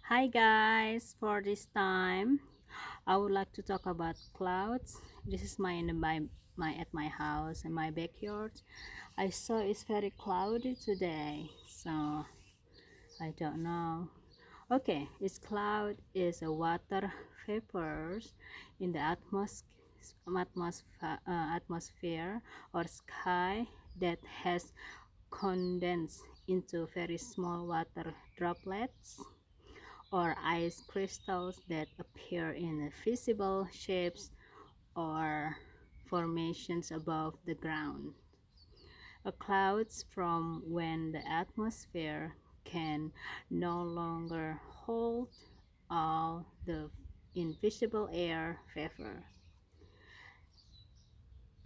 Hi guys, for this time I would like to talk about clouds. This is my at my house in my backyard. I saw it's very cloudy today, so I don't know. Okay, this cloud is a water vapors in the atmosphere or sky that has condensed into very small water droplets or ice crystals that appear in visible shapes or formations above the ground. Clouds from when the atmosphere can no longer hold all the invisible air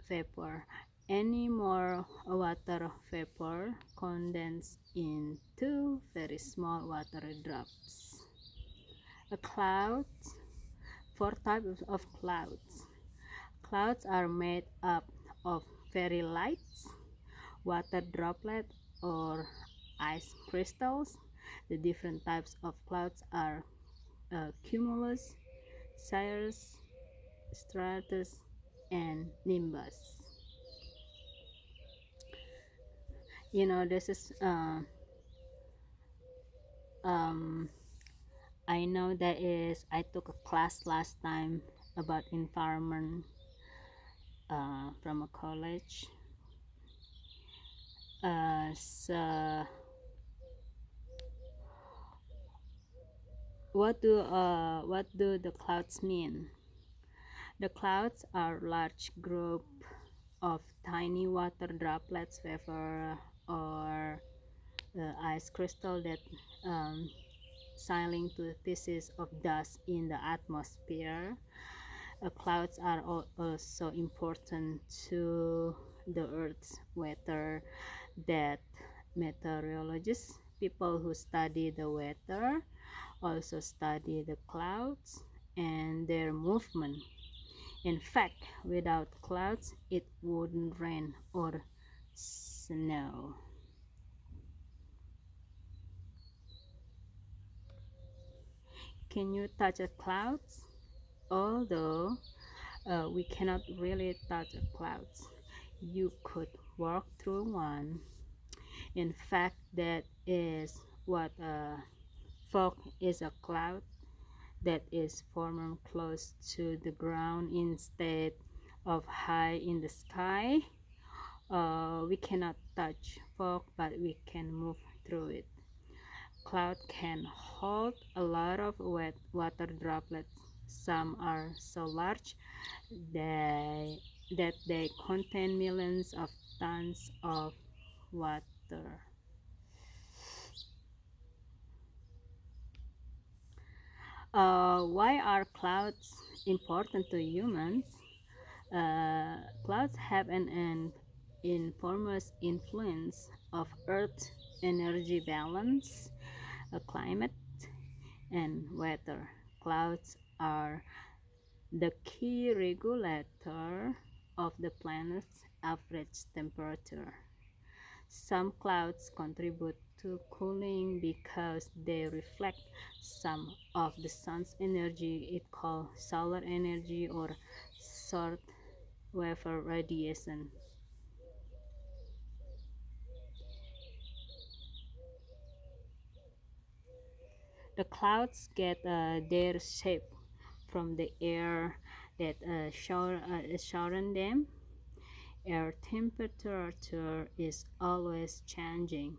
vapor. Any more water vapor condensed into very small water drops. A cloud, four types of clouds. Clouds are made up of very light water droplets or ice crystals. The different types of clouds are cumulus, cirrus, stratus, and nimbus. This is um, I know that is I took a class last time about environment from a college. So what do the clouds mean? The clouds are large group of tiny water droplets, vapor, or ice crystal that um, sailing to pieces of dust in the atmosphere. Clouds are also important to the Earth's weather that meteorologists, people who study the weather, also study the clouds and their movement. In fact, without clouds, it wouldn't rain or snow. Can you touch a clouds? Although we cannot really touch a clouds, you could walk through one. In fact, that is what fog is, a cloud that is formed close to the ground instead of high in the sky. We cannot touch fog, but we can move through it. Cloud can hold a lot of wet water droplets. Some are so large they, that they contain millions of tons of water. Why are clouds important to humans? Clouds have an enormous influence of Earth's energy balance, climate, and weather. Clouds are the key regulator of the planet's average temperature. Some clouds contribute to cooling because they reflect some of the sun's energy. It called solar energy or short wave radiation. The clouds get their shape from the air that surround them. Air temperature is always changing,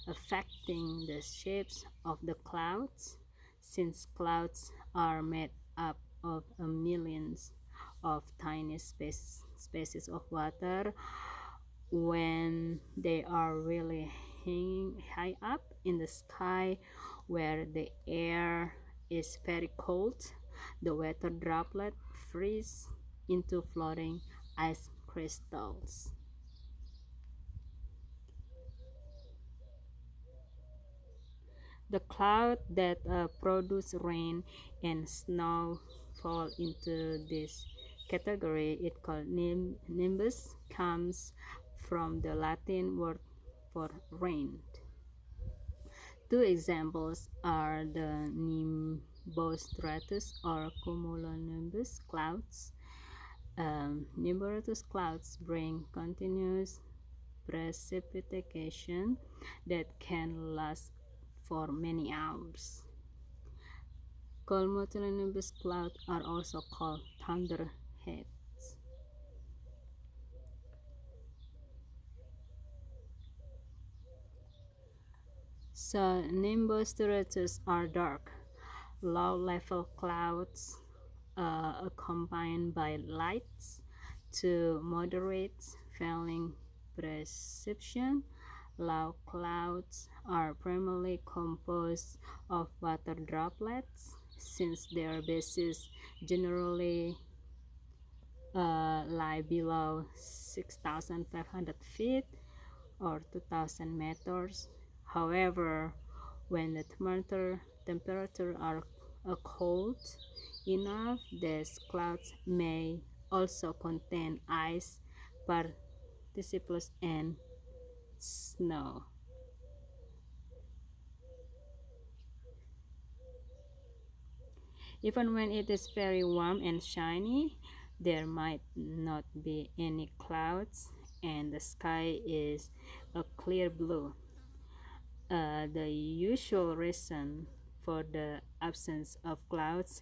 affecting the shapes of the clouds. Since clouds are made up of millions of tiny spaces of water, when they are really hanging high up in the sky where the air is very cold, the water droplet freeze into floating ice crystals. The cloud that produce rain and snow fall into this category. It called Nimbus, comes from the Latin word for rain. Two examples are the Nimbus or cumulonimbus clouds. Nimbus clouds bring continuous precipitation that can last for many hours. Cumulonimbus clouds are also called thunderheads. So nimbus are dark, low-level clouds accompanied by lights to moderate falling precipitation. Low clouds are primarily composed of water droplets, since their bases generally lie below 6,500 feet or 2,000 meters. However, when the temperature are cold enough, these clouds may also contain ice particles and snow. Even when it is very warm and shiny, there might not be any clouds and the sky is a clear blue. The usual reason for the absence of clouds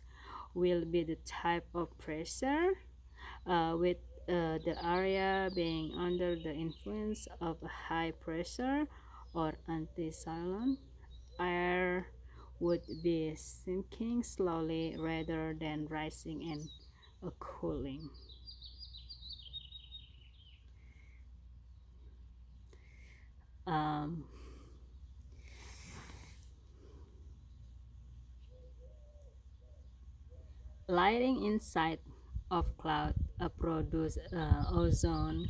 will be the type of pressure, with the area being under the influence of high pressure or anticyclone. Air would be sinking slowly rather than rising and cooling. Um, Lighting inside of cloud produce ozone,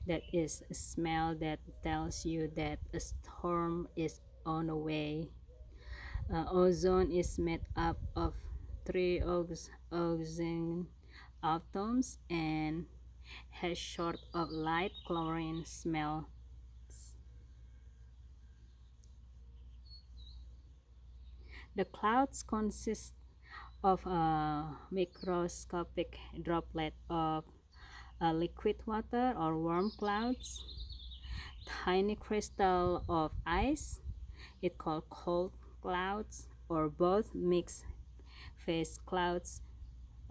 that is a smell that tells you that a storm is on the way. Ozone is made up of three oxygen atoms and has sort of light chlorine smell. The clouds consist of a microscopic droplet of liquid water or warm clouds, tiny crystal of ice, it called cold clouds, or both mixed phase clouds.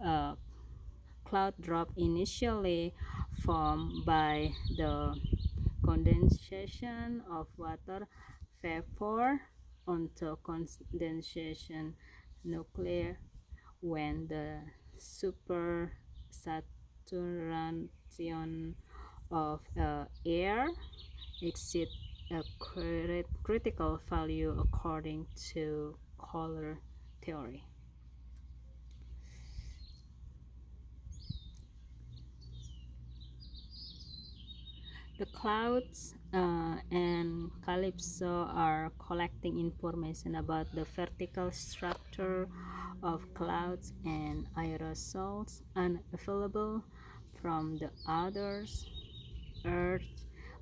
Uh, Cloud drop initially formed by the condensation of water vapor onto condensation nuclei when the supersaturation of air exceeds a critical value according to color theory. The clouds and calypso are collecting information about the vertical structure of clouds and aerosols unavailable from the others Earth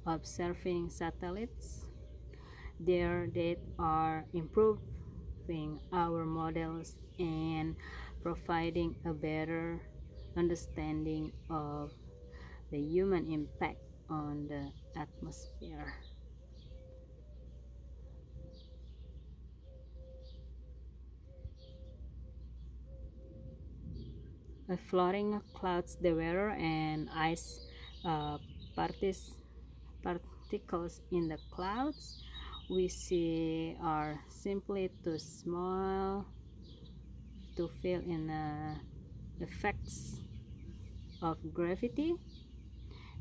observing satellites. Their data are improving our models and providing a better understanding of the human impact on the atmosphere. Floating clouds, the weather and ice uh, particles in the clouds we see are simply too small to fill in the effects of gravity.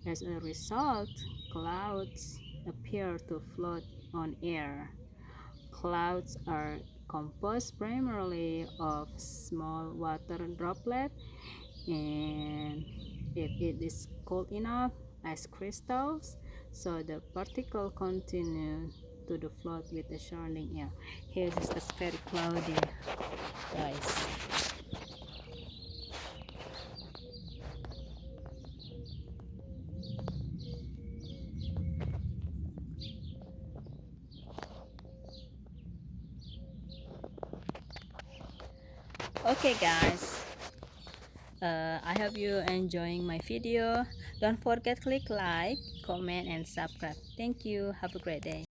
As a result, clouds appear to float on air. Clouds are composed primarily of small water droplets, and if it is cold enough, ice crystals, so the particle continue to the float with the surrounding air. Here is the very cloudy, guys. Okay guys, I hope you enjoying my video. Don't forget click like, comment and subscribe. Thank you. Have a great day.